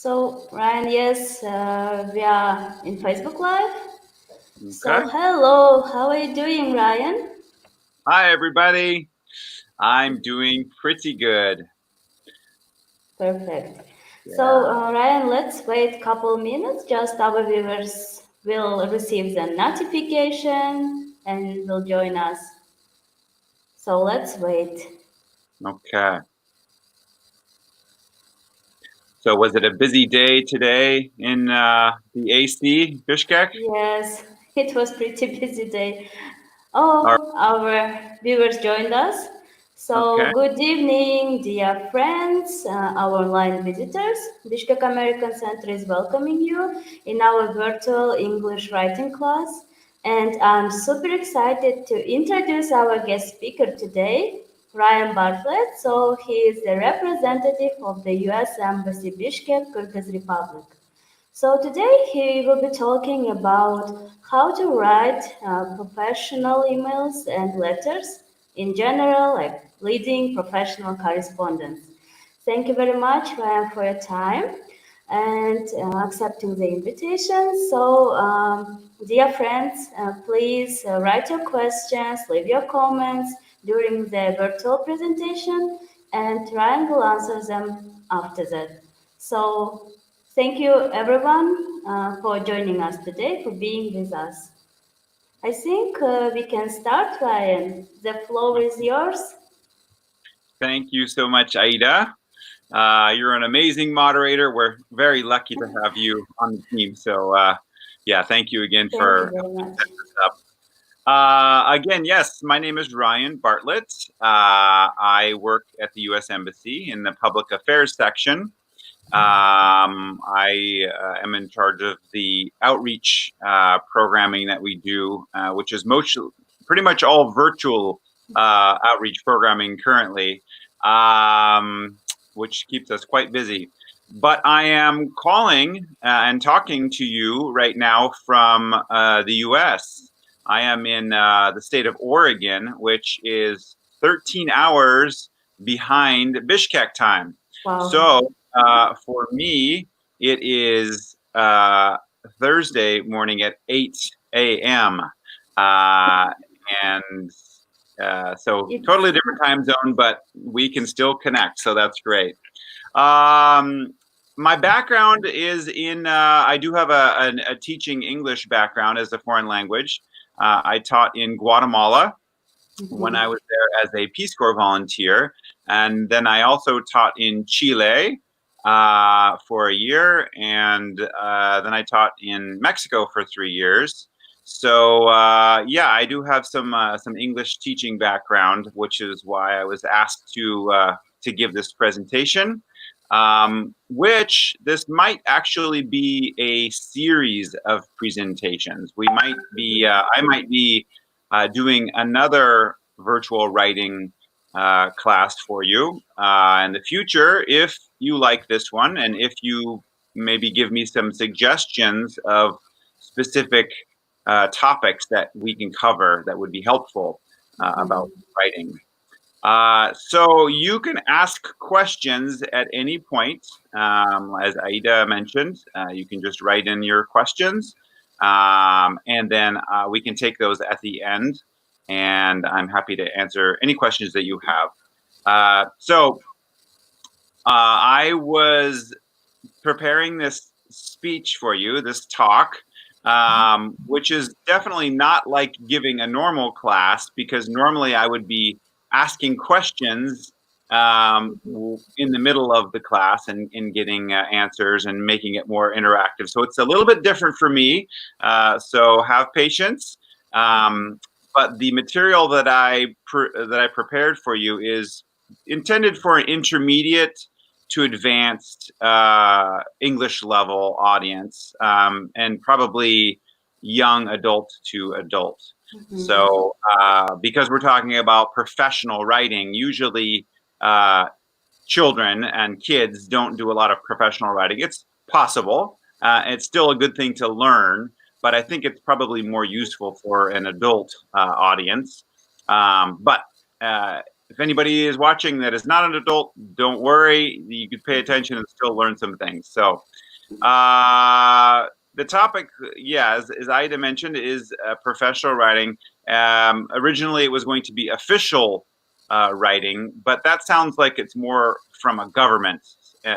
So, Ryan, yes, we are in Facebook Live. Okay. So, hello, how are you doing, Ryan? Hi, everybody. I'm doing pretty good. Perfect. So, Yeah. Ryan, let's wait a couple minutes. Just our viewers will receive the notification and will join us. So, let's wait. Okay. So, was it a busy day today in the AC, Bishkek? Yes, it was pretty busy day. Or, Oh, our viewers joined us. okay. So, good evening, dear friends, our online visitors. Bishkek American Center is welcoming you in our virtual English writing class. And I'm super excited to introduce our guest speaker today, Ryan Bartlett. So, he is the representative of the US Embassy Bishkek, Kyrgyz Republic. So today he will be talking about how to write professional emails and letters in general, like leading professional correspondence. Thank you very much, Ryan, for your time and accepting the invitation. So, dear friends, please write your questions, leave your comments during the virtual presentation, and Ryan will answer them after that. So, thank you everyone for joining us today, for being with us. I think we can start, Ryan. The floor is yours. Thank you so much, Aida. You're an amazing moderator. We're very lucky to have you on the team. So, yeah, thank you again Thank you for very much. setting this up. Again, yes, my name is Ryan Bartlett. I work at the U.S. Embassy in the Public Affairs section. I am in charge of the outreach programming that we do, which is pretty much all virtual outreach programming currently, which keeps us quite busy. But I am calling and talking to you right now from the US. I am in the state of Oregon, which is 13 hours behind Bishkek time. Wow. So for me, it is Thursday morning at 8 a.m. And so It's totally different time zone, but we can still connect. So that's great. My background is in, I do have a teaching English background as a foreign language. I taught in Guatemala when I was there as a Peace Corps volunteer. And then I also taught in Chile for a year. And then I taught in Mexico for 3 years. So yeah, I do have some English teaching background, which is why I was asked to give this presentation. Which this might actually be a series of presentations. We might be, I might be doing another virtual writing class for you in the future if you like this one, and if you maybe give me some suggestions of specific topics that we can cover that would be helpful about writing. So you can ask questions at any point. As Aida mentioned, you can just write in your questions, and then we can take those at the end. And I'm happy to answer any questions that you have. I was preparing this speech for you, this talk, which is definitely not like giving a normal class, because normally I would be asking questions in the middle of the class and getting answers and making it more interactive. So it's a little bit different for me. So have patience. But the material that I prepared for you is intended for an intermediate to advanced English level audience, and probably young adult to adult. So because we're talking about professional writing, usually children and kids don't do a lot of professional writing. It's possible. It's still a good thing to learn, but I think it's probably more useful for an adult audience. But if anybody is watching that is not an adult, don't worry. You could pay attention and still learn some things. So The topic, yeah, as Ida mentioned, is professional writing. Originally, it was going to be official writing, but that sounds like it's more from a government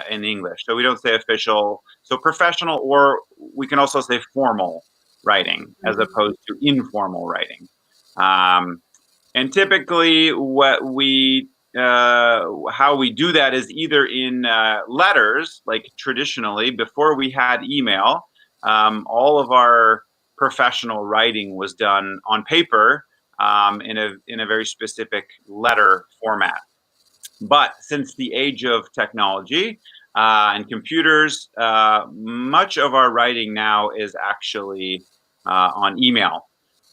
in English. So we don't say official. So professional, or we can also say formal writing as opposed to informal writing. And typically, how we do that is either in letters, like traditionally, before we had email, all of our professional writing was done on paper in a very specific letter format. But since the age of technology and computers, much of our writing now is actually on email.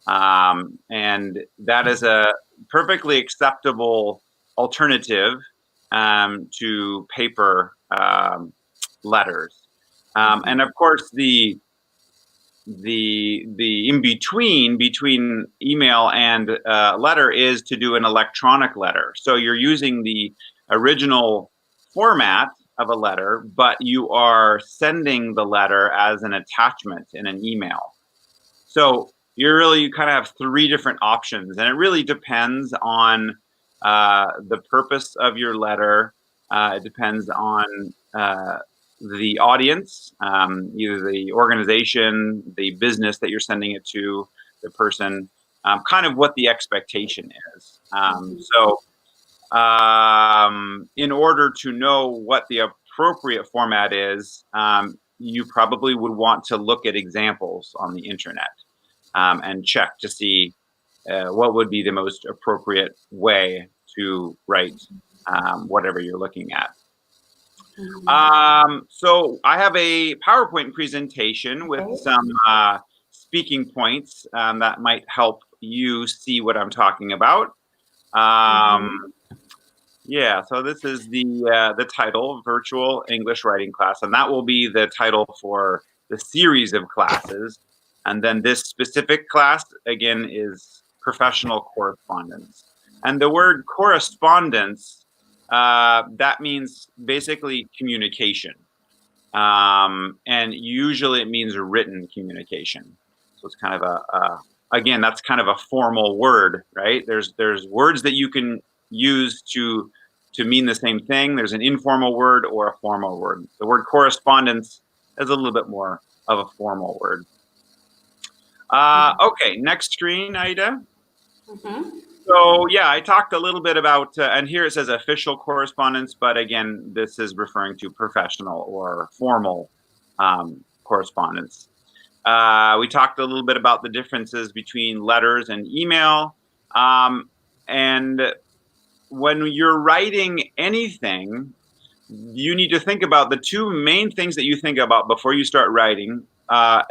And that is a perfectly acceptable alternative to paper letters. And of course, the in between email and letter is to do an electronic letter. So you're using the original format of a letter, but you are sending the letter as an attachment in an email. So you kind of have three different options, and it really depends on the purpose of your letter. It depends on the audience, either the organization, the business that you're sending it to, the person, kind of what the expectation is. In order to know what the appropriate format is, you probably would want to look at examples on the internet and check to see what would be the most appropriate way to write whatever you're looking at. So I have a PowerPoint presentation with some speaking points that might help you see what I'm talking about. Yeah, so this is the title, Virtual English Writing Class, and that will be the title for the series of classes. And then this specific class, again, is Professional Correspondence. And the word correspondence, that means basically communication. And usually it means written communication. So it's kind of again, that's kind of a formal word, right? There's words that you can use to mean the same thing. There's an informal word or a formal word. The word correspondence is a little bit more of a formal word. Okay, next screen, Ida. So yeah, I talked a little bit about, and here it says official correspondence, but again, this is referring to professional or formal correspondence. We talked a little bit about the differences between letters and email. And when you're writing anything, you need to think about the two main things that you think about before you start writing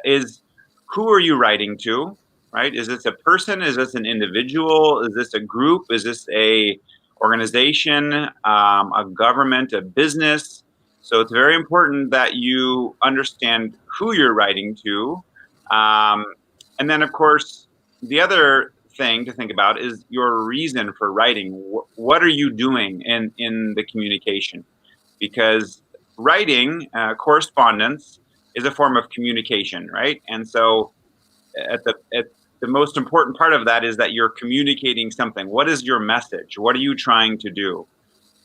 is who are you writing to, right? Is this a person? Is this an individual? Is this a group? Is this a organization, a government, a business? So it's very important that you understand who you're writing to. And then, of course, the other thing to think about is your reason for writing. What are you doing in the communication? Because writing, correspondence, is a form of communication, right? And so at the most important part of that is that you're communicating something. What is your message? What are you trying to do,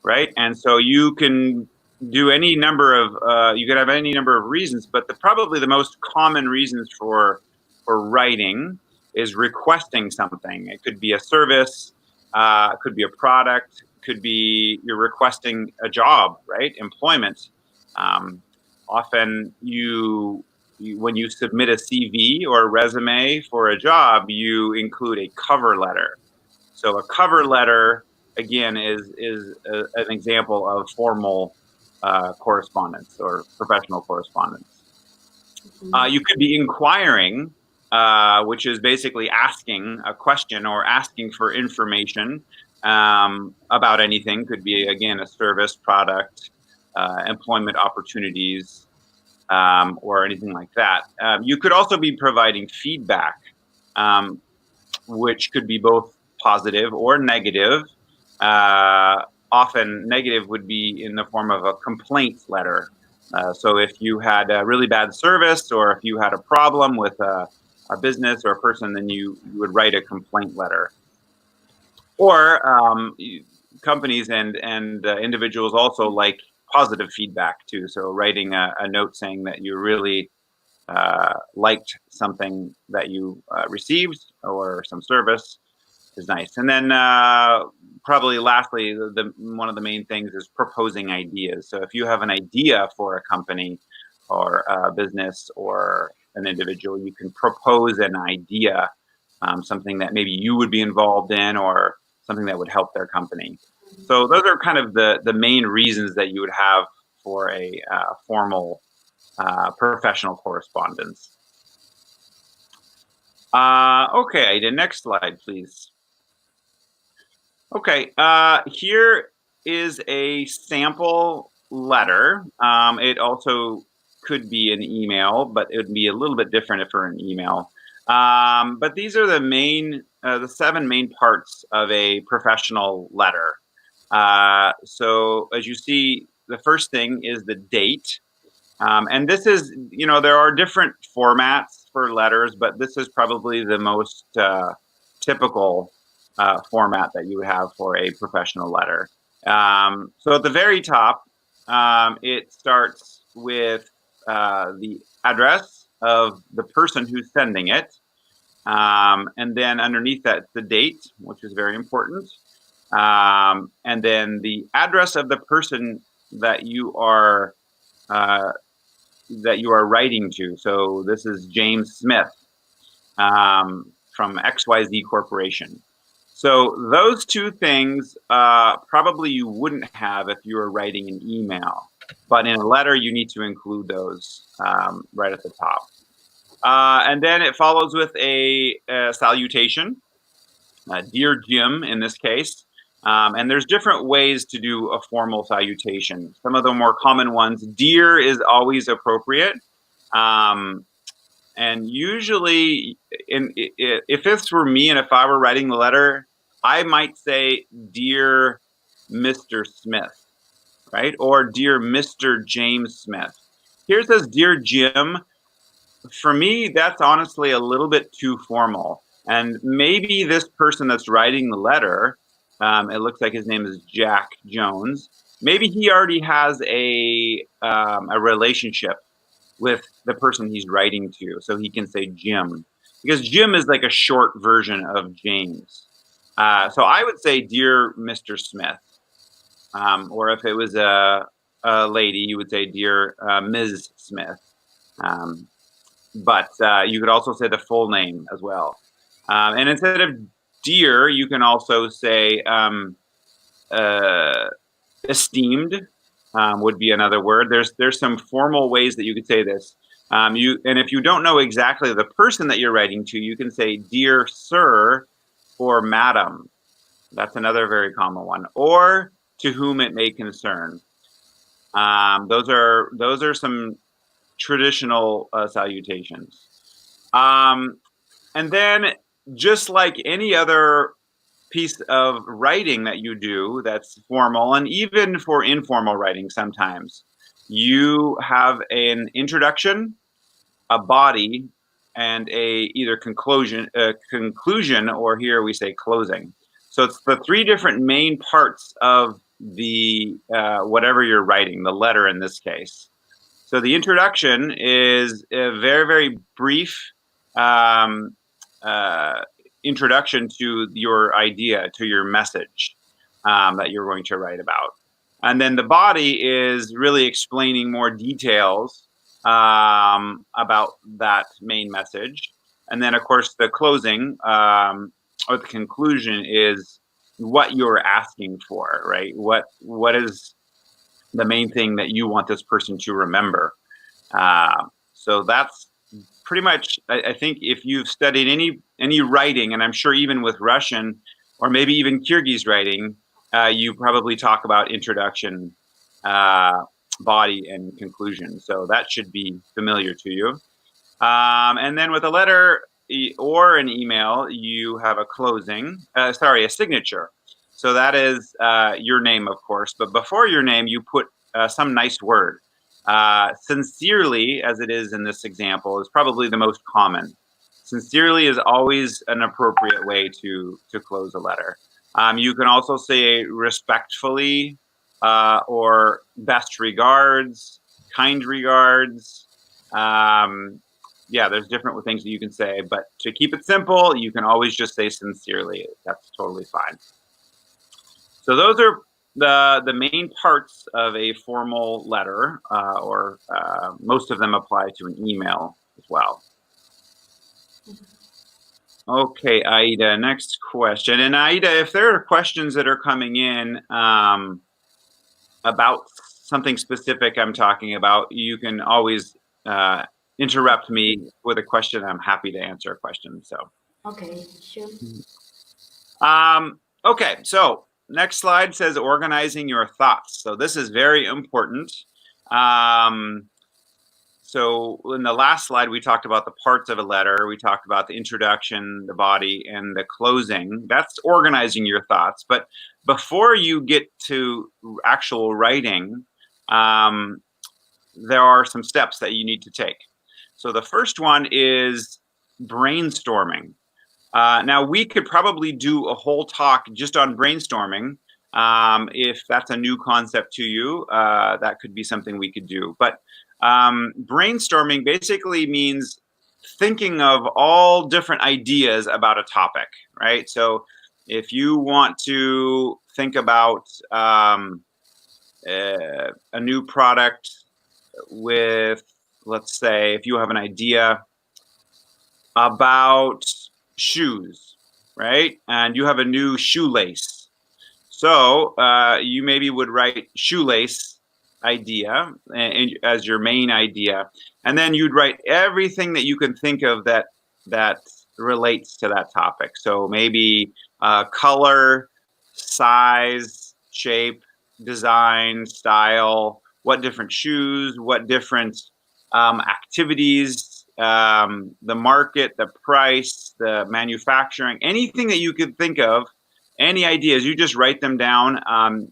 right? And so you can do any number of, you could have any number of reasons, but probably the most common reasons for writing is requesting something. It could be a service, it could be a product, it could be you're requesting a job, right? Employment. Often when you submit a CV or a resume for a job, you include a cover letter. So a cover letter, again, is an example of formal correspondence or professional correspondence. You could be inquiring, which is basically asking a question or asking for information about anything. Could be, again, a service, product, employment opportunities, or anything like that. You could also be providing feedback, which could be both positive or negative. Often negative would be in the form of a complaint letter. So if you had a really bad service, or if you had a problem with a business or a person, then you would write a complaint letter. Or companies and individuals also like positive feedback too. So writing a note saying that you really liked something that you received or some service is nice. And then probably lastly, one of the main things is proposing ideas. So if you have an idea for a company or a business or an individual, you can propose an idea, something that maybe you would be involved in or something that would help their company. So those are kind of the main reasons that you would have for a formal professional correspondence. Okay, the next slide, please. Okay, here is a sample letter. It also could be an email, but it would be a little bit different if for an email. But these are the 7 main parts of a professional letter. So as you see, the first thing is the date. And this is, there are different formats for letters, but this is probably the most typical format that you have for a professional letter. So at the very top, it starts with the address of the person who's sending it. And then underneath that, the date, which is very important. And then the address of the person that you are writing to. So this is James Smith from XYZ Corporation. So those 2 things probably you wouldn't have if you were writing an email, but in a letter you need to include those right at the top. And then it follows with a salutation, Dear Jim in this case. And there's different ways to do a formal salutation. Some of the more common ones, dear is always appropriate. And usually, if it's for me and if I were writing the letter, I might say, Dear Mr. Smith, right? Or Dear Mr. James Smith. Here it says, Dear Jim. For me, that's honestly a little bit too formal. And maybe this person that's writing the letter, it looks like his name is Jack Jones. Maybe he already has a relationship with the person he's writing to, so he can say Jim, because Jim is like a short version of James. So I would say, Dear Mr. Smith, or if it was a lady, you would say, Dear Ms. Smith. But you could also say the full name as well. And instead of dear, you can also say esteemed. Would be another word. There's some formal ways that you could say this. And if you don't know exactly the person that you're writing to, you can say Dear Sir or Madam. That's another very common one. Or to whom it may concern. Those are some traditional salutations. And then, just like any other piece of writing that you do that's formal, and even for informal writing sometimes, you have an introduction, a body, and a either conclusion, or here we say closing. So it's the 3 different main parts of the whatever you're writing, the letter in this case. So the introduction is a very, very brief introduction to your idea, to your message that you're going to write about. And then the body is really explaining more details about that main message. And then, of course, the closing or the conclusion is what you're asking for, right? What is the main thing that you want this person to remember? So that's pretty much, I think, if you've studied any writing, and I'm sure even with Russian or maybe even Kyrgyz writing, you probably talk about introduction, body, and conclusion. So that should be familiar to you. And then with a letter or an email, you have a closing, a signature. So that is your name, of course. But before your name, you put some nice word. Sincerely, as it is in this example, is probably the most common. Sincerely is always an appropriate way to close a letter. You can also say respectfully, or best regards, kind regards. Yeah, there's different things that you can say, but to keep it simple, you can always just say sincerely. That's totally fine. So those are the main parts of a formal letter, or most of them apply to an email as well. Okay, Aida, next question. And Aida, if there are questions that are coming in about something specific I'm talking about, you can always interrupt me with a question. I'm happy to answer a question. So. Okay, sure. Okay, so next slide says organizing your thoughts. So this is very important. So in the last slide, we talked about the parts of a letter. We talked about the introduction, the body, and the closing. That's organizing your thoughts. But before you get to actual writing, there are some steps that you need to take. So the first one is brainstorming. Now, we could probably do a whole talk just on brainstorming. If that's a new concept to you, that could be something we could do. But brainstorming basically means thinking of all different ideas about a topic, right? So if you want to think about a new product with, let's say, if you have an idea about shoes, right? And you have a new shoelace. So you maybe would write shoelace idea as your main idea, and then you'd write everything that you can think of that relates to that topic. So maybe color, size, shape, design, style, what different shoes, what different activities, the market, the price, the manufacturing, anything that you could think of, any ideas, you just write them down.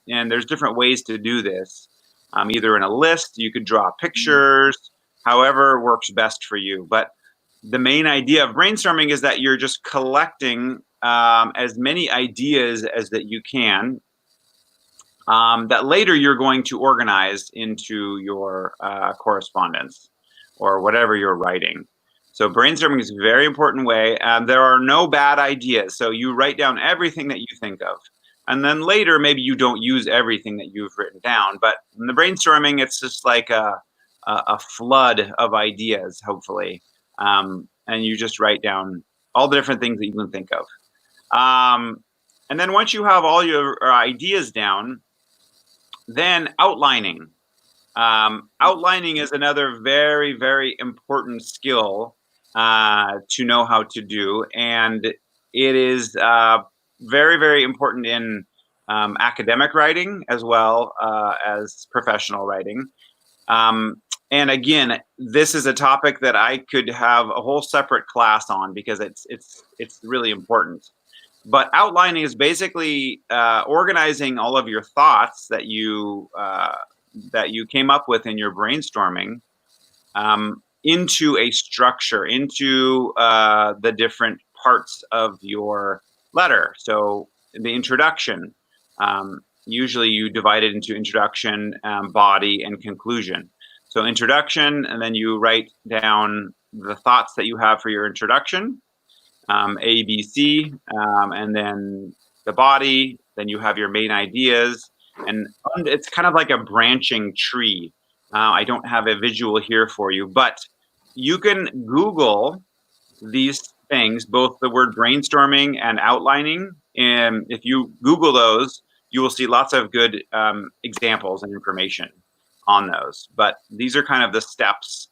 And there's different ways to do this. Either in a list, you could draw pictures, however works best for you. But the main idea of brainstorming is that you're just collecting as many ideas as that you can, that later you're going to organize into your correspondence or whatever you're writing. So brainstorming is a very important way. There are no bad ideas. So you write down everything that you think of. And then later, maybe you don't use everything that you've written down. But in the brainstorming, it's just like a flood of ideas, hopefully. And you just write down all the different things that you can think of. And then once you have all your ideas down, then outlining. Outlining is another very, very important skill to know how to do. And it is very, very important in academic writing as well as professional writing. And again, this is a topic that I could have a whole separate class on because it's really important. But outlining is basically organizing all of your thoughts that you came up with in your brainstorming into a structure, into the different parts of your letter. So the introduction, usually you divide it into introduction, body, and conclusion. So introduction, and then you write down the thoughts that you have for your introduction, A, B, C, and then the body, then you have your main ideas, and it's kind of like a branching tree. I don't have a visual here for you, but you can Google these things, both the word brainstorming and outlining. And if you Google those, you will see lots of good examples and information on those. But these are kind of the steps.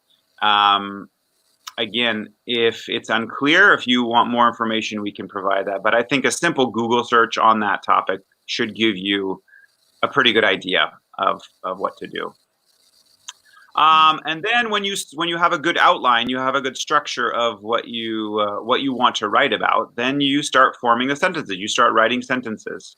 Again, if it's unclear, if you want more information, we can provide that. But I think a simple Google search on that topic should give you a pretty good idea of what to do. And then when you have a good outline, you have a good structure of what you want to write about, then you start forming the sentences. You start writing sentences.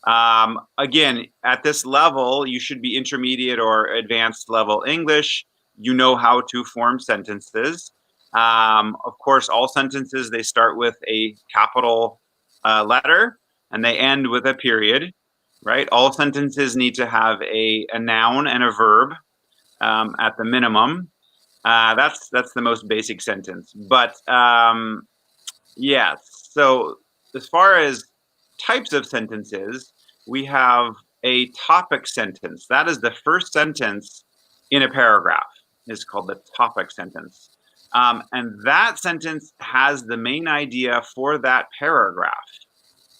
Again, at this level, you should be intermediate or advanced level English. You know how to form sentences. Of course, all sentences, they start with a capital letter and they end with a period, right? All sentences need to have a noun and a verb at the minimum. That's the most basic sentence. But yeah, so as far as types of sentences, we have a topic sentence. That is the first sentence in a paragraph. Is called the topic sentence. And that sentence has the main idea for that paragraph,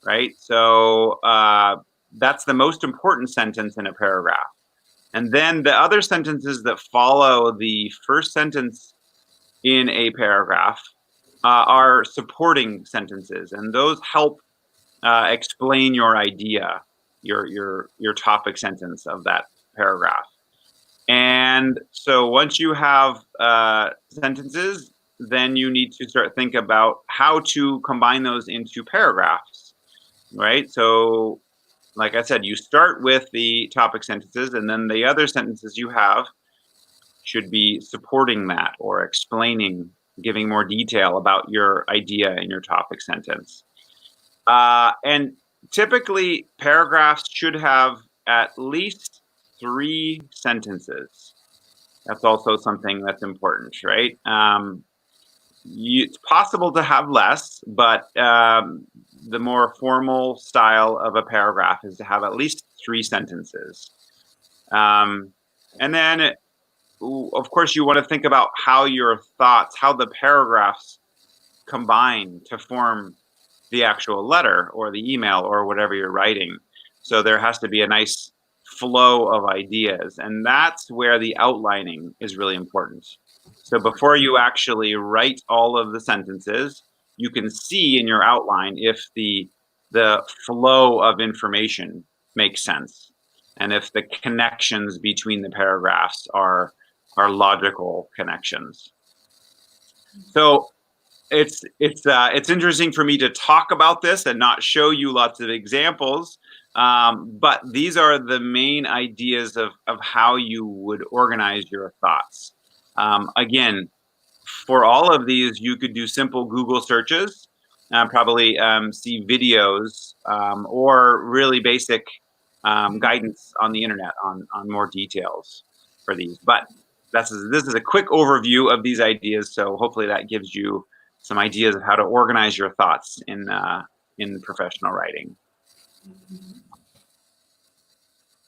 right? So that's the most important sentence in a paragraph. And then the other sentences that follow the first sentence in a paragraph are supporting sentences, and those help explain your idea, your topic sentence of that paragraph. And so once you have sentences, then you need to start think about how to combine those into paragraphs, right? So like I said, you start with the topic sentences, and then the other sentences you have should be supporting that or explaining, giving more detail about your idea in your topic sentence. And typically, paragraphs should have at least 3 sentences. That's also something that's important, right? It's possible to have less, but the more formal style of a paragraph is to have at least 3 sentences. And then, of course, you want to think about how your thoughts, how the paragraphs combine to form the actual letter or the email or whatever you're writing. So there has to be a nice flow of ideas, and that's where the outlining is really important. So before you actually write all of the sentences, you can see in your outline if the flow of information makes sense and if the connections between the paragraphs are logical connections. So it's interesting for me to talk about this and not show you lots of examples, but these are the main ideas of how you would organize your thoughts. Again, for all of these, you could do simple Google searches, probably see videos or really basic guidance on the internet on more details for these. But this is a quick overview of these ideas, so hopefully that gives you some ideas of how to organize your thoughts in professional writing.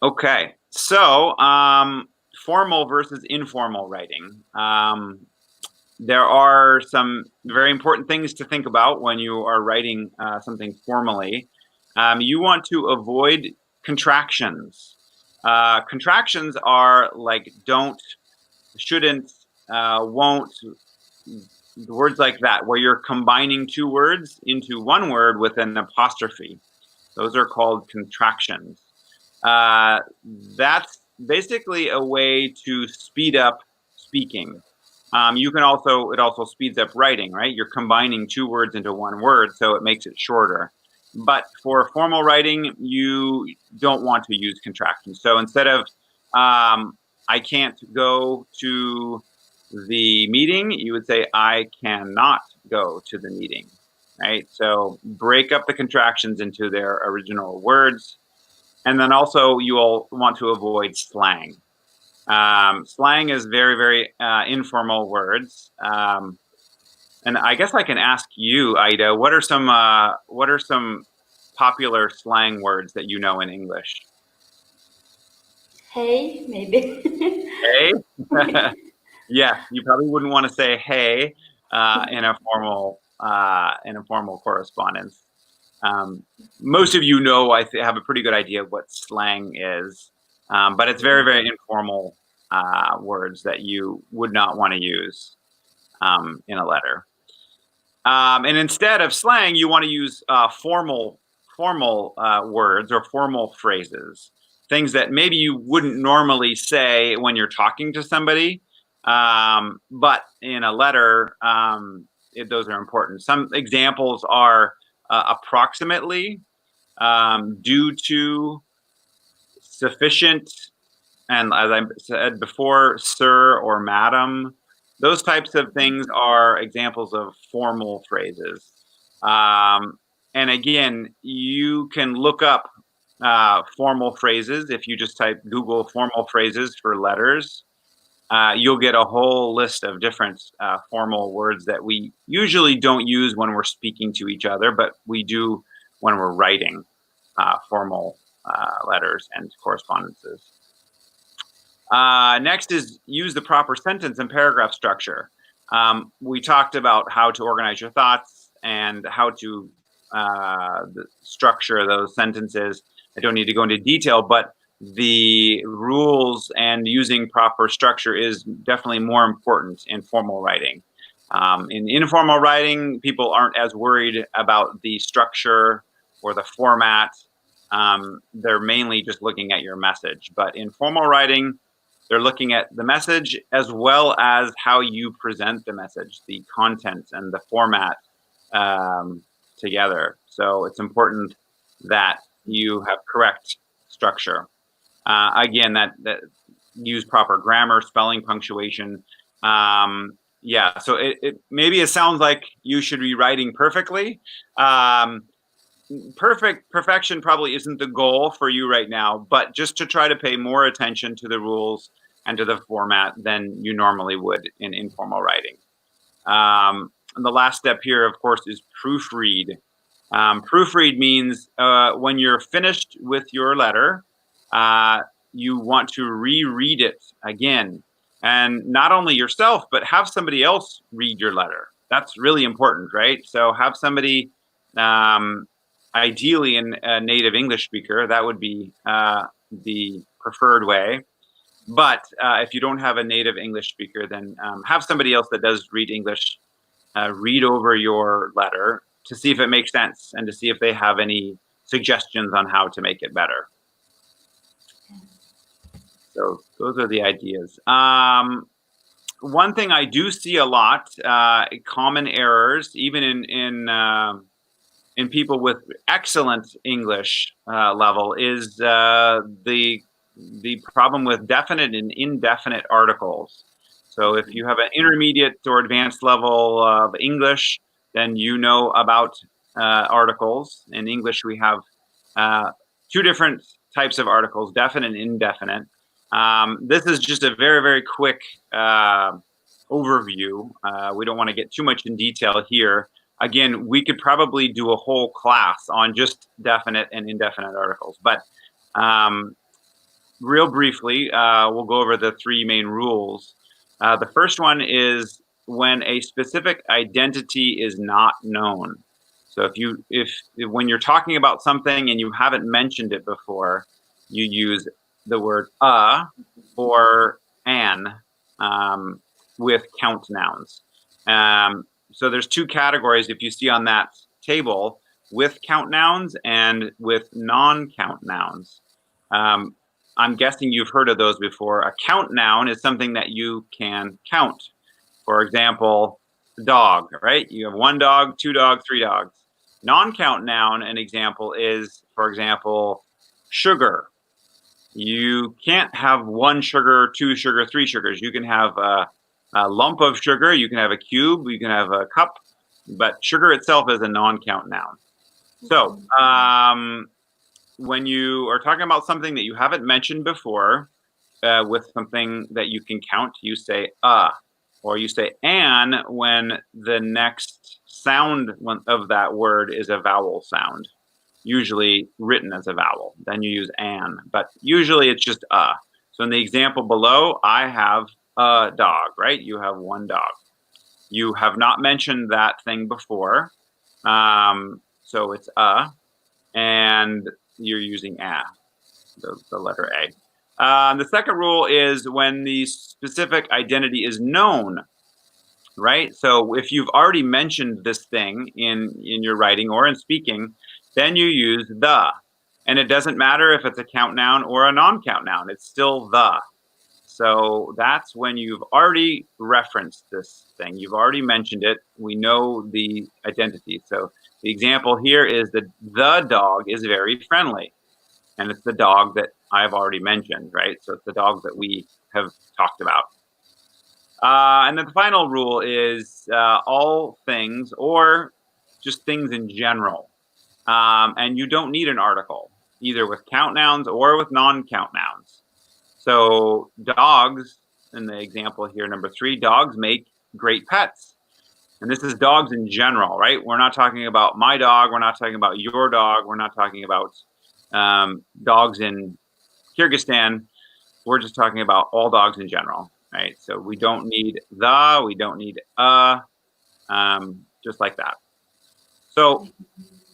Okay, so formal versus informal writing. There are some very important things to think about when you are writing something formally. You want to avoid contractions. Contractions are like don't, shouldn't, won't, words like that, where you're combining 2 words into 1 word with an apostrophe. Those are called contractions. That's basically a way to speed up speaking. It also speeds up writing, right? You're combining 2 words into 1 word, so it makes it shorter. But for formal writing, you don't want to use contractions. So instead of I can't go to the meeting, you would say I cannot go to the meeting, right? So break up the contractions into their original words. And then also you'll want to avoid slang. Slang is very, very informal words. And I guess I can ask you, Ida, what are some popular slang words that you know in English? Hey, maybe. Hey? Yeah, you probably wouldn't want to say hey in a formal correspondence. Most of you know, have a pretty good idea of what slang is, but it's very, very informal words that you would not want to use in a letter. And instead of slang, you want to use formal words or formal phrases, things that maybe you wouldn't normally say when you're talking to somebody, but in a letter, those are important. Some examples are approximately. due to, sufficient, and as I said before, sir or madam. Those types of things are examples of formal phrases. And again, you can look up formal phrases. If you just type Google formal phrases for letters, you'll get a whole list of different formal words that we usually don't use when we're speaking to each other, but we do when we're writing formal letters and correspondences. Next is use the proper sentence and paragraph structure. We talked about how to organize your thoughts and how to structure those sentences. I don't need to go into detail, but the rules and using proper structure is definitely more important in formal writing. In informal writing, people aren't as worried about the structure or the format. They're mainly just looking at your message. But in formal writing, they're looking at the message as well as how you present the message, the content and the format together. So it's important that you have correct structure. Again, that use proper grammar, spelling, punctuation. Yeah, so maybe it sounds like you should be writing perfectly. Perfection probably isn't the goal for you right now, but just to try to pay more attention to the rules and to the format than you normally would in informal writing. And the last step here, of course, is proofread. Proofread means when you're finished with your letter, you want to reread it again. And not only yourself, but have somebody else read your letter. That's really important, right? So have somebody, ideally a native English speaker, that would be the preferred way. But if you don't have a native English speaker, then have somebody else that does read English read over your letter to see if it makes sense and to see if they have any suggestions on how to make it better. So those are the ideas. One thing I do see a lot, common errors, even in people with excellent English level, is the problem with definite and indefinite articles. So if you have an intermediate or advanced level of English, then you know about articles. In English, we have two different types of articles, definite and indefinite. This is just a very, very quick overview. We don't want to get too much in detail here. Again, we could probably do a whole class on just definite and indefinite articles. But real briefly, we'll go over the three main rules. The first one is when a specific identity is not known. So if when you're talking about something and you haven't mentioned it before, you use the word or an with count nouns. So there's two categories if you see on that table, with count nouns and with non-count nouns. I'm guessing you've heard of those before. A count noun is something that you can count. For example, dog, right? You have one dog, two dogs, three dogs. Non-count noun, an example is, for example, sugar. You can't have one sugar, two sugar, three sugars. You can have a lump of sugar, you can have a cube, you can have a cup, but sugar itself is a non-count noun. So when you are talking about something that you haven't mentioned before, with something that you can count, you say or you say an when the next sound of that word is a vowel sound, usually written as a vowel. Then you use an, but usually it's just So in the example below, I have a dog, right? You have one dog. You have not mentioned that thing before, so it's and you're using the letter A. The second rule is when the specific identity is known, right? So if you've already mentioned this thing in your writing or in speaking, then you use the. And it doesn't matter if it's a count noun or a non-count noun, it's still the. So that's when you've already referenced this thing. You've already mentioned it. We know the identity. So The example here is that the dog is very friendly. And it's the dog that I've already mentioned, right? So it's the dog that we have talked about. And then the final rule is all things or just things in general. And you don't need an article, either with count nouns or with non-count nouns. So dogs, in the example here, number 3, dogs make great pets. And this is dogs in general, right? We're not talking about my dog. We're not talking about your dog. We're not talking about dogs in Kyrgyzstan. We're just talking about all dogs in general, right? So we don't need the, we don't need just like that. So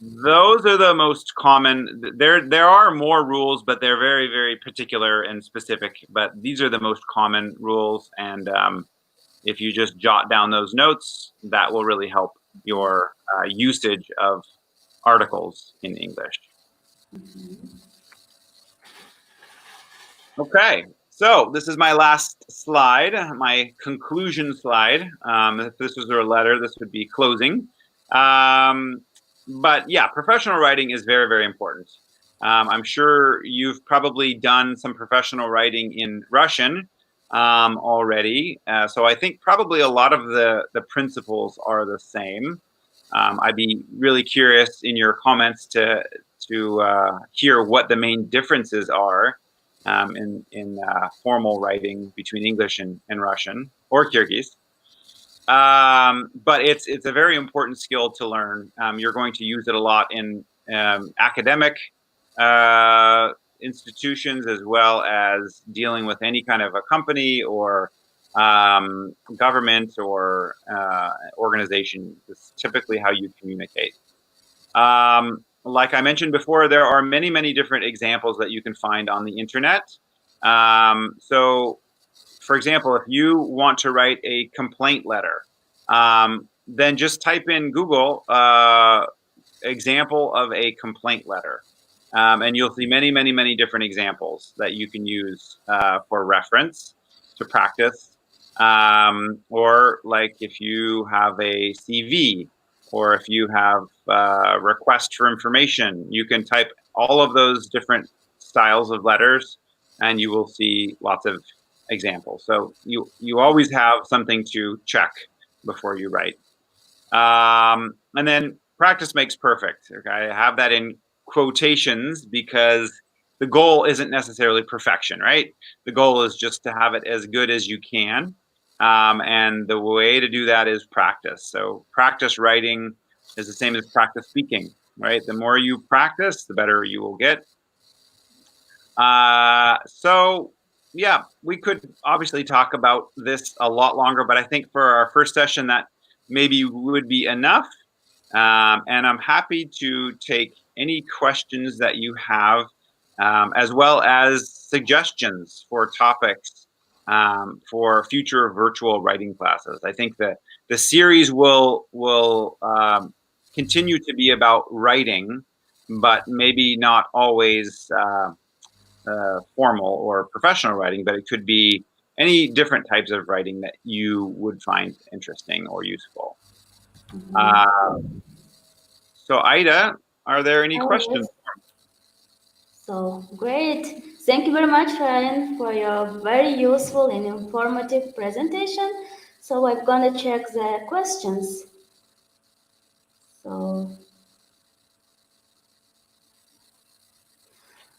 those are the most common. There are more rules, but they're very, very particular and specific. But these are the most common rules. And if you just jot down those notes, that will really help your usage of articles in English. Okay, so this is my last slide, my conclusion slide. If this was a letter, this would be closing. But yeah, professional writing is very, very important. I'm sure you've probably done some professional writing in Russian already. So I think probably a lot of the principles are the same. I'd be really curious in your comments to hear what the main differences are in formal writing between English and Russian or Kyrgyz. But it's a very important skill to learn. You're going to use it a lot in academic institutions, as well as dealing with any kind of a company or government or organization. It's typically how you communicate. Like I mentioned before, there are many, many different examples that you can find on the internet. So, for example, if you want to write a complaint letter, then just type in Google example of a complaint letter. And you'll see many, many, many different examples that you can use for reference to practice. Or like if you have a CV, or if you have a request for information, you can type all of those different styles of letters and you will see lots of examples. So you always have something to check before you write. And then practice makes perfect. Okay? I have that in quotations because the goal isn't necessarily perfection, right? The goal is just to have it as good as you can. And the way to do that is practice. So practice writing is the same as practice speaking, right? The more you practice, the better you will get. So yeah, we could obviously talk about this a lot longer, but I think for our first session that maybe would be enough. And I'm happy to take any questions that you have, as well as suggestions for topics for future virtual writing classes. I think that the series will continue to be about writing, but maybe not always formal or professional writing, but it could be any different types of writing that you would find interesting or useful. So Ida, are there any questions? So great. Thank you very much, Ryan, for your very useful and informative presentation. So I'm gonna check the questions. So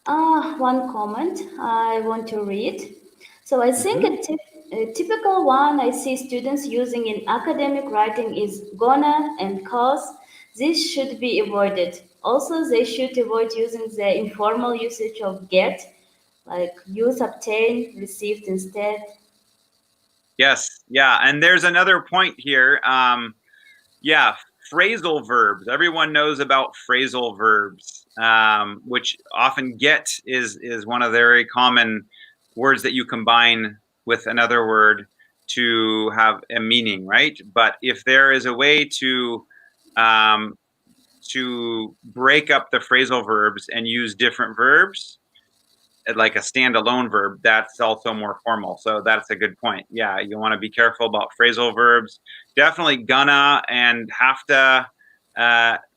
one comment I want to read. So I think a typical one I see students using in academic writing is gonna and cause. This should be avoided. Also, they should avoid using the informal usage of get, like use, obtain, received instead. Yes, yeah, and there's another point here. Yeah, phrasal verbs. Everyone knows about phrasal verbs, which often get is one of the very common words that you combine with another word to have a meaning, right? But if there is a way to break up the phrasal verbs and use different verbs, like a standalone verb, that's also more formal. So that's a good point. Yeah, you want to be careful about phrasal verbs. Definitely gonna and have to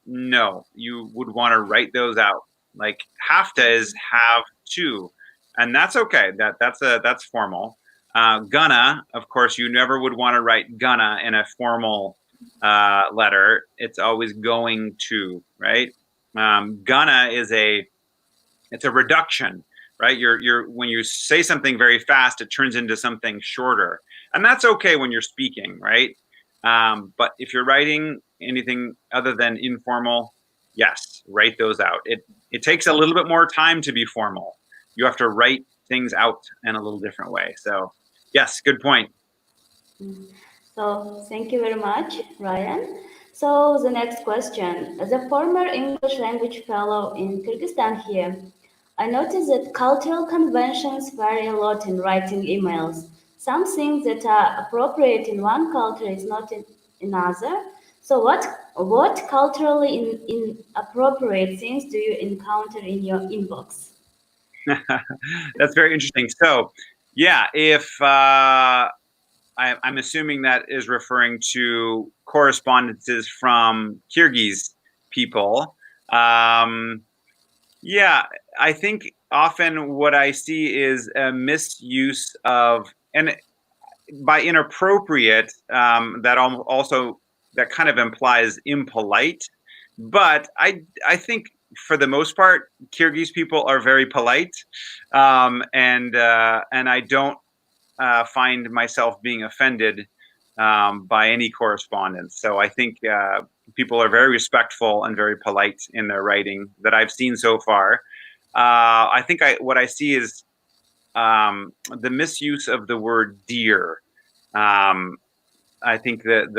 no, you would want to write those out. Like have to is have to, and that's okay. That's formal. Gonna, of course, you never would want to write gonna in a formal letter. It's always going to, right? Gonna is it's a reduction, right? You're when you say something very fast, it turns into something shorter, and that's okay when you're speaking, right? But if you're writing anything other than informal, yes, write those out. It takes a little bit more time to be formal. You have to write things out in a little different way. So, yes, good point. So thank you very much, Ryan. So the next question. As a former English language fellow in Kyrgyzstan here, I noticed that cultural conventions vary a lot in writing emails. Some things that are appropriate in one culture is not in another. So what culturally inappropriate things do you encounter in your inbox? That's very interesting. So, yeah, if I'm assuming that is referring to correspondences from Kyrgyz people. Yeah, I think often what I see is a misuse of, and by inappropriate, that also that kind of implies impolite. But I think for the most part, Kyrgyz people are very polite, and I don't find myself being offended by any correspondence. So I think people are very respectful and very polite in their writing that I've seen so far. I think what I see is the misuse of the word dear. I think that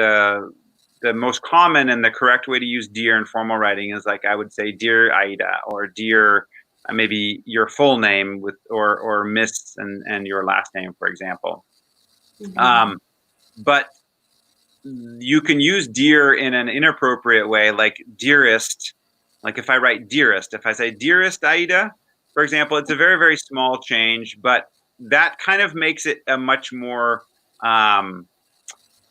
the most common and the correct way to use dear in formal writing is like I would say dear Aida or dear maybe your full name with or Miss and your last name, for example. But you can use dear in an inappropriate way, like dearest. Like if I write dearest, if I say dearest Aida, for example, it's a very, very small change, but that kind of makes it a much more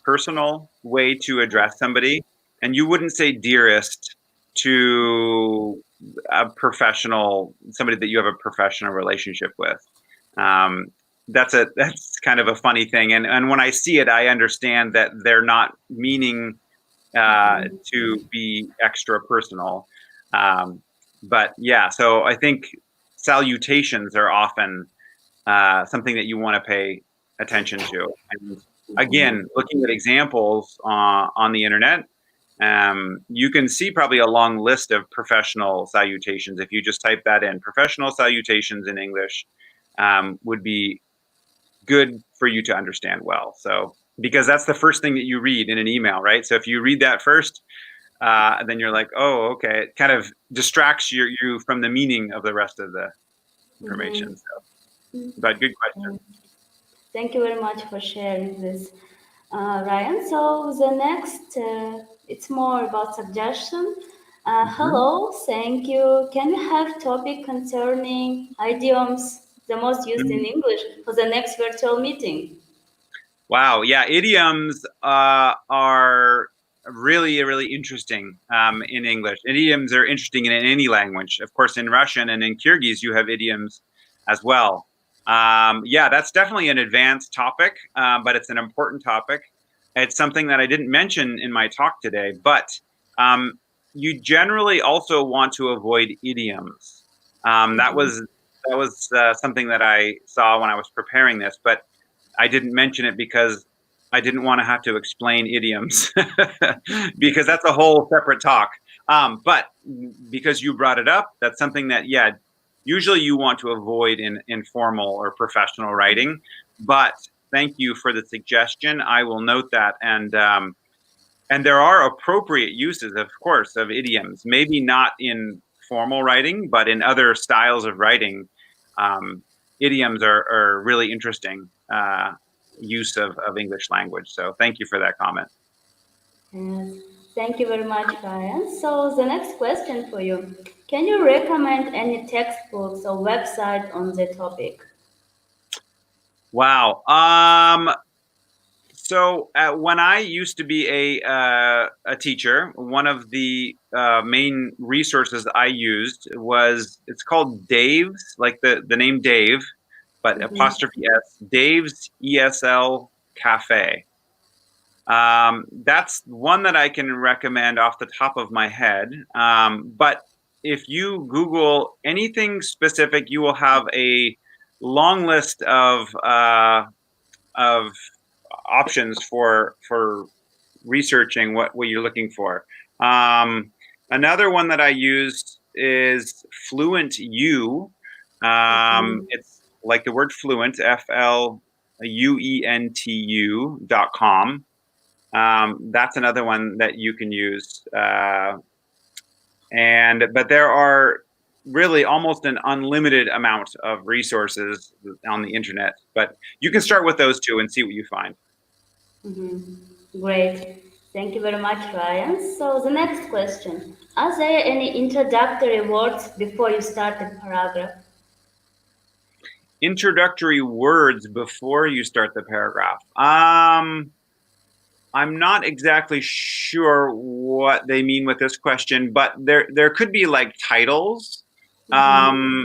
personal way to address somebody. And you wouldn't say dearest to a professional, somebody that you have a professional relationship with. That's kind of a funny thing. And when I see it, I understand that they're not meaning to be extra personal. But yeah, so I think salutations are often something that you want to pay attention to. And again, looking at examples on the internet, you can see probably a long list of professional salutations. If you just type that in, professional salutations in English would be good for you to understand well. So, because that's the first thing that you read in an email, right? So if you read that first, then you're like, oh, okay. It kind of distracts you from the meaning of the rest of the information. So, but good question. Thank you very much for sharing this, Ryan. So the next, it's more about suggestion. Hello, thank you. Can we have topic concerning idioms, the most used in English, for the next virtual meeting? Wow, yeah, idioms are really, really interesting in English. Idioms are interesting in any language. Of course, in Russian and in Kyrgyz, you have idioms as well. Yeah, that's definitely an advanced topic, but it's an important topic. It's something that I didn't mention in my talk today, but you generally also want to avoid idioms. That was something that I saw when I was preparing this, but I didn't mention it because I didn't want to have to explain idioms because that's a whole separate talk. But because you brought it up, that's something that, yeah, usually you want to avoid in informal or professional writing. But thank you for the suggestion. I will note that. And there are appropriate uses, of course, of idioms, maybe not in formal writing, but in other styles of writing. Idioms are really interesting use of English language. So thank you for that comment. Yes. Thank you very much, Ryan. So the next question for you. Can you recommend any textbooks or website on the topic? Wow. So when I used to be a teacher, one of the main resources I used was it's called Dave's, like the name Dave, but Mhm. apostrophe S, Dave's ESL Cafe. That's one that I can recommend off the top of my head. But if you Google anything specific, you will have a long list of options for researching what you're looking for. Another one that I used is Fluent U. Mhm. It's like the word fluent, FLUENTU.com. That's another one that you can use. But there are really almost an unlimited amount of resources on the internet. But you can start with those two and see what you find. Mhm. Great. Thank you very much, Ryan. So the next question. Are there any introductory words before you start the paragraph? Introductory words before you start the paragraph. I'm not exactly sure what they mean with this question, but there could be like titles Mhm. um,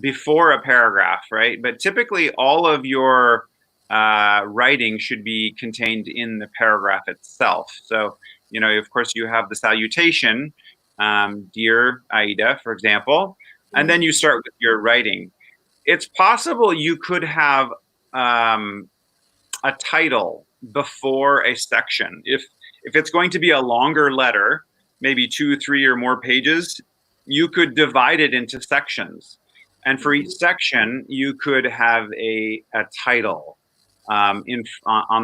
before a paragraph, right? But typically, all of your writing should be contained in the paragraph itself. So, of course, you have the salutation, dear Aida, for example, and then you start with your writing. It's possible you could have um, a title before a section. If it's going to be a longer letter, maybe 2, 3, or more pages, you could divide it into sections. And for each section, you could have a title on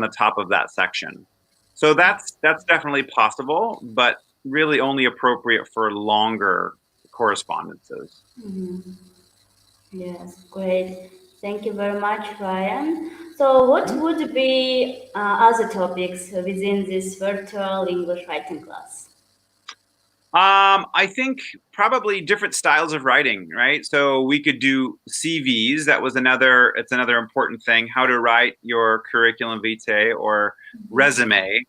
the top of that section. So that's definitely possible, but really only appropriate for longer correspondences. Mhm. Yes, great. Thank you very much, Ryan. So, what would be other topics within this virtual English writing class? I think probably different styles of writing, right? So we could do CVs. It's another important thing, how to write your curriculum vitae or resume,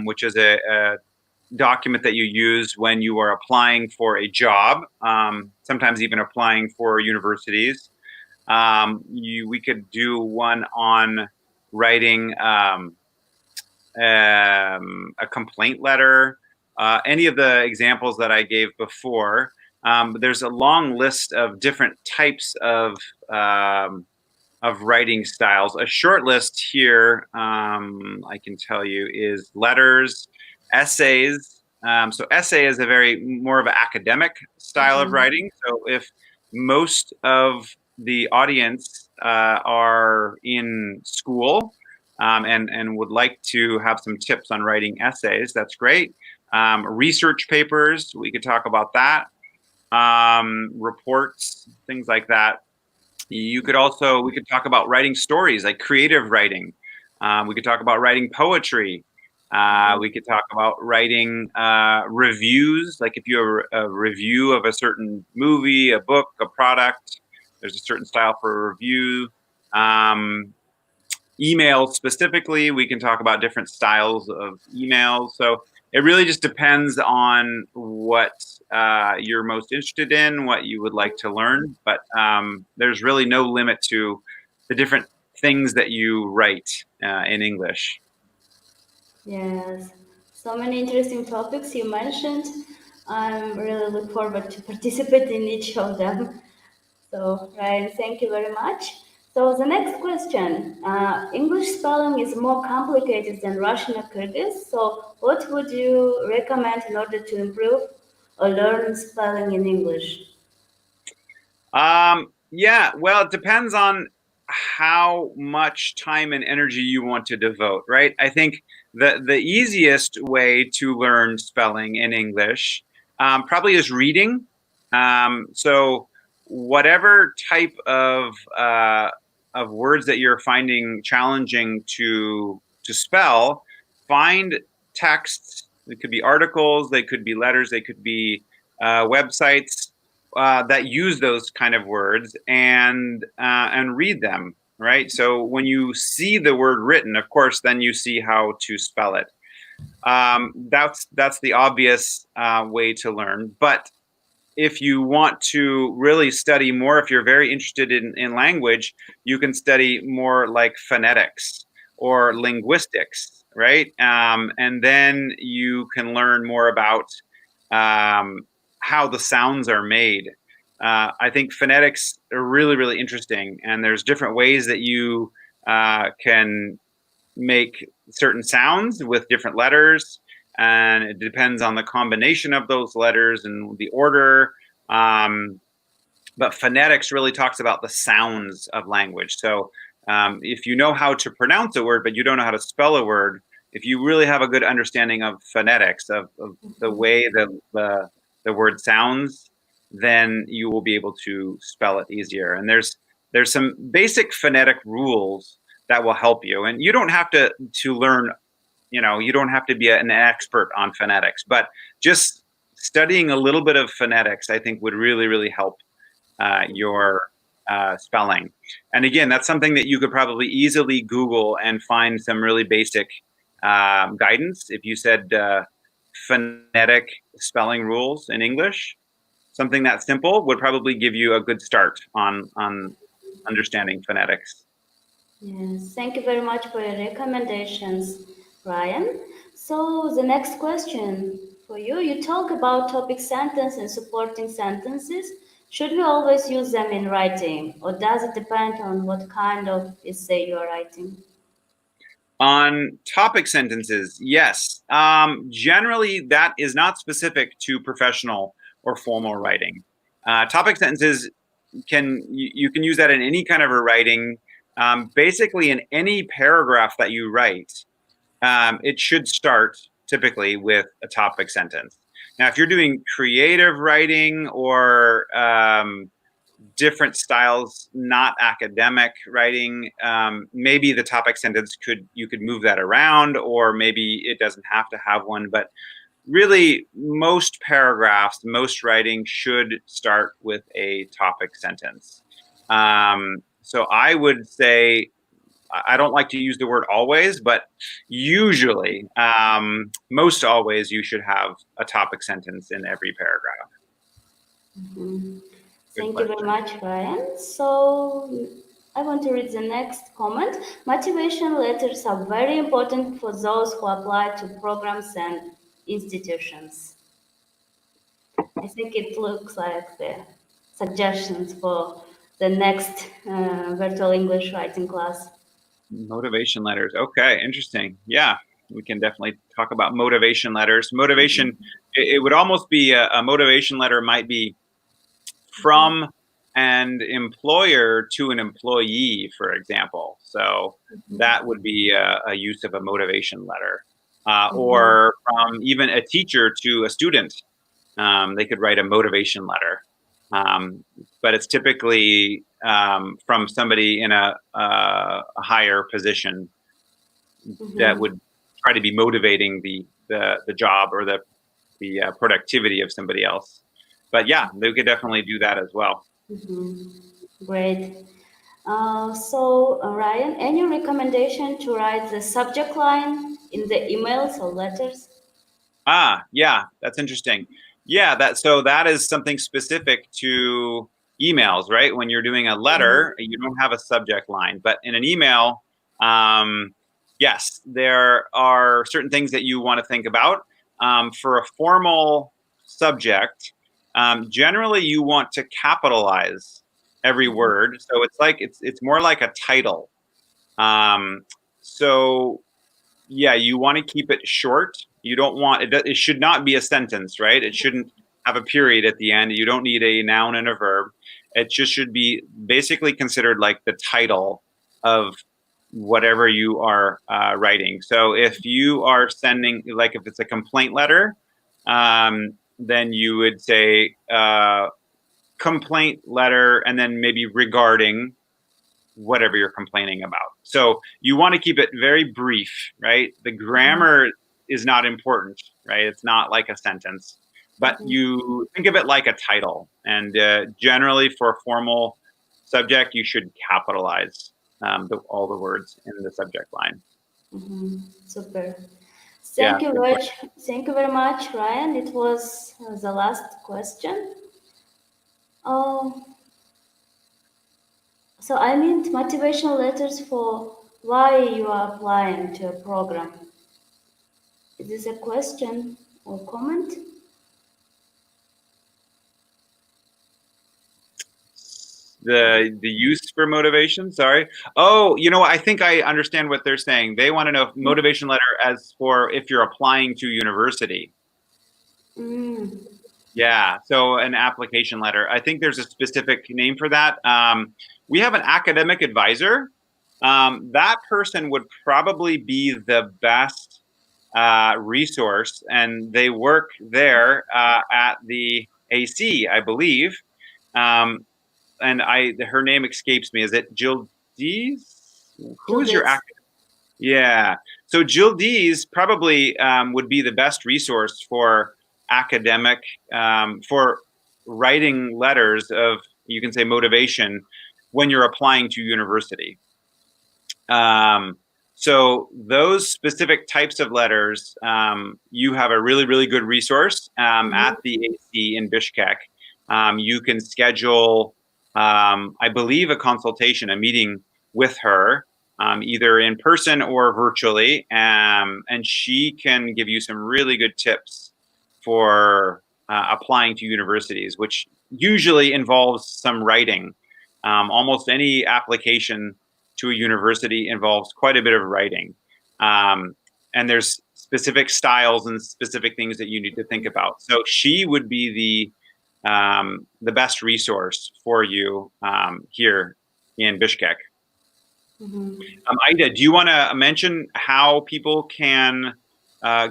which is a document that you use when you are applying for a job, sometimes even applying for universities. We could do one on writing a complaint letter, any of the examples that I gave before. There's a long list of different types of writing styles. A short list here, I can tell you, is letters, essays. So essay is a very more of an academic style of Mhm. writing. So if most of the audience are in school and would like to have some tips on writing essays, that's great. Research papers, we could talk about that. Reports, things like that. We could talk about writing stories, like creative writing. We could talk about writing poetry. We could talk about writing reviews, like if you have a review of a certain movie, a book, a product, there's a certain style for a review. Um, Emails specifically, we can talk about different styles of emails. So it really just depends on what you're most interested in, what you would like to learn. But there's really no limit to the different things that you write in English. Yes, so many interesting topics you mentioned. I'm really look forward to participate in each of them. So, Ryan, thank you very much. So, the next question, English spelling is more complicated than Russian or Kyrgyz. So, what would you recommend in order to improve or learn spelling in English? Yeah, well, it depends on how much time and energy you want to devote, right? I think the easiest way to learn spelling in English probably is reading. So whatever type of words that you're finding challenging to spell, find texts. It could be articles, they could be letters, they could be websites that use those kind of words and read them. right? So when you see the word written, of course, then you see how to spell it. That's the obvious way to learn. But if you want to really study more, if you're very interested in language, you can study more like phonetics or linguistics, right? And then you can learn more about how the sounds are made. I think phonetics are really, really interesting, and there's different ways that you can make certain sounds with different letters, and it depends on the combination of those letters and the order. Um, but phonetics really talks about the sounds of language. So if you know how to pronounce a word, but you don't know how to spell a word, if you really have a good understanding of phonetics, of the way the word sounds, then you will be able to spell it easier. And there's some basic phonetic rules that will help you. And you don't have to learn, you don't have to be an expert on phonetics, but just studying a little bit of phonetics, I think, would really, really help your spelling. And again, that's something that you could probably easily Google and find some really basic guidance. If you said phonetic spelling rules in English, something that simple would probably give you a good start on understanding phonetics. Yes, thank you very much for your recommendations, Ryan. So the next question for you, you talk about topic sentence and supporting sentences. Should we always use them in writing, or does it depend on what kind of essay you are writing? On topic sentences, yes. Generally, that is not specific to professional or formal writing. Topic sentences you can use that in any kind of a writing. Basically, in any paragraph that you write, it should start typically with a topic sentence. Now, if you're doing creative writing or different styles, not academic writing, maybe the topic sentence you could move that around, or maybe it doesn't have to have one. But really, most paragraphs, most writing should start with a topic sentence. So I would say, I don't like to use the word always, but usually, most always, you should have a topic sentence in every paragraph. Mhm. Good Thank you very question. much, Ryan. So I want to read the next comment. Motivation letters are very important for those who apply to programs and institutions. I think it looks like the suggestions for the next virtual English writing class. Motivation letters. Okay, interesting. Yeah, we can definitely talk about motivation letters. Motivation, it would almost be a motivation letter might be from an employer to an employee, for example. So that would be a use of a motivation letter. Mhm. Or from even a teacher to a student. They could write a motivation letter. But it's typically from somebody in a higher position that Mhm. would try to be motivating the job or the productivity of somebody else. But yeah, they could definitely do that as well. Mhm. Great. Ryan, any recommendation to write the subject line in the emails or letters? Yeah, that's interesting. Yeah, that is something specific to emails, right? When you're doing a Mhm. letter, you don't have a subject line, but in an email, um, yes, there are certain things that you want to think about. For a formal subject, generally you want to capitalize every word, so it's more like a title. Um, so yeah, you want to keep it short. You don't want it. It should not be a sentence, right? It shouldn't have a period at the end. You don't need a noun and a verb. It just should be basically considered like the title of whatever you are writing. So if you are sending, like if it's a complaint letter, then you would say complaint letter, and then maybe regarding whatever you're complaining about. So you want to keep it very brief, right? The grammar is not important, right? It's not like a sentence, but you think of it like a title. And generally, for a formal subject, you should capitalize. all the words in the subject line. Super. Yeah, Thank you very much, Ryan. It was the last question. Oh, so I meant motivational letters for why you are applying to a program. Is this a question or comment? The use for motivation. Sorry. Oh, I think I understand what they're saying. They want to know motivation letter as for if you're applying to university. Yeah, so an application letter. I think there's a specific name for that. We have an academic advisor. That person would probably be the best resource, and they work there at the AC, I believe. And her name escapes me. Is it Jill Dees? Who is your academic? Yeah. So Jill Dees probably would be the best resource for academic, for writing letters of, you can say, motivation when you're applying to university. So those specific types of letters, you have a really, really good resource at the AC in Bishkek. You can schedule, I believe, a consultation, a meeting with her, either in person or virtually, and she can give you some really good tips for applying to universities, which usually involves some writing. Almost any application to a university involves quite a bit of writing. And there's specific styles and specific things that you need to think about. So she would be the best resource for you here in Bishkek. Ida, do you want to mention how people can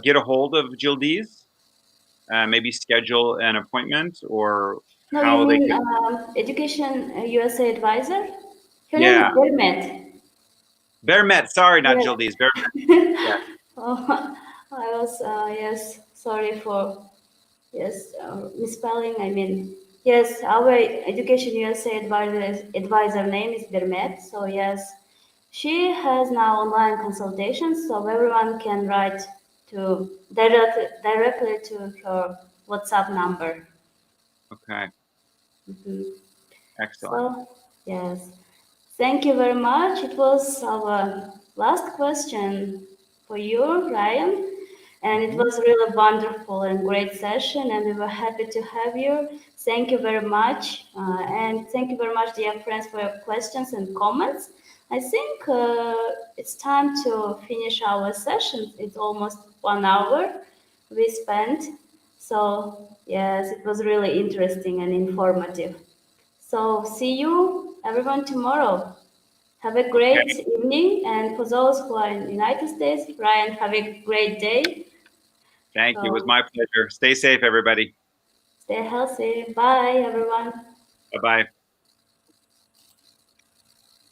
get a hold of Jill Dees? Maybe schedule an appointment, or no, how you they mean can... Education USA advisor? Her Yeah. name is Bermet. Bermet, sorry, not Jill Dees. Bermet. Yeah. Oh, I was yes, sorry for misspelling. I mean, yes, our Education USA advisor name is Bermet. So yes, she has now online consultations, so everyone can write to directly to her WhatsApp number. Okay. Excellent. So yes, thank you very much. It was our last question for you, Ryan. And it was really wonderful and great session, and we were happy to have you. Thank you very much. And thank you very much, dear friends, for your questions and comments. I think it's time to finish our session. It's almost 1 hour we spent. So, yes, it was really interesting and informative. So, see you, everyone, tomorrow. Have a great evening. And for those who are in the United States, Ryan, have a great day. Thank you. It was my pleasure. Stay safe, everybody. Stay healthy. Bye, everyone. Bye-bye.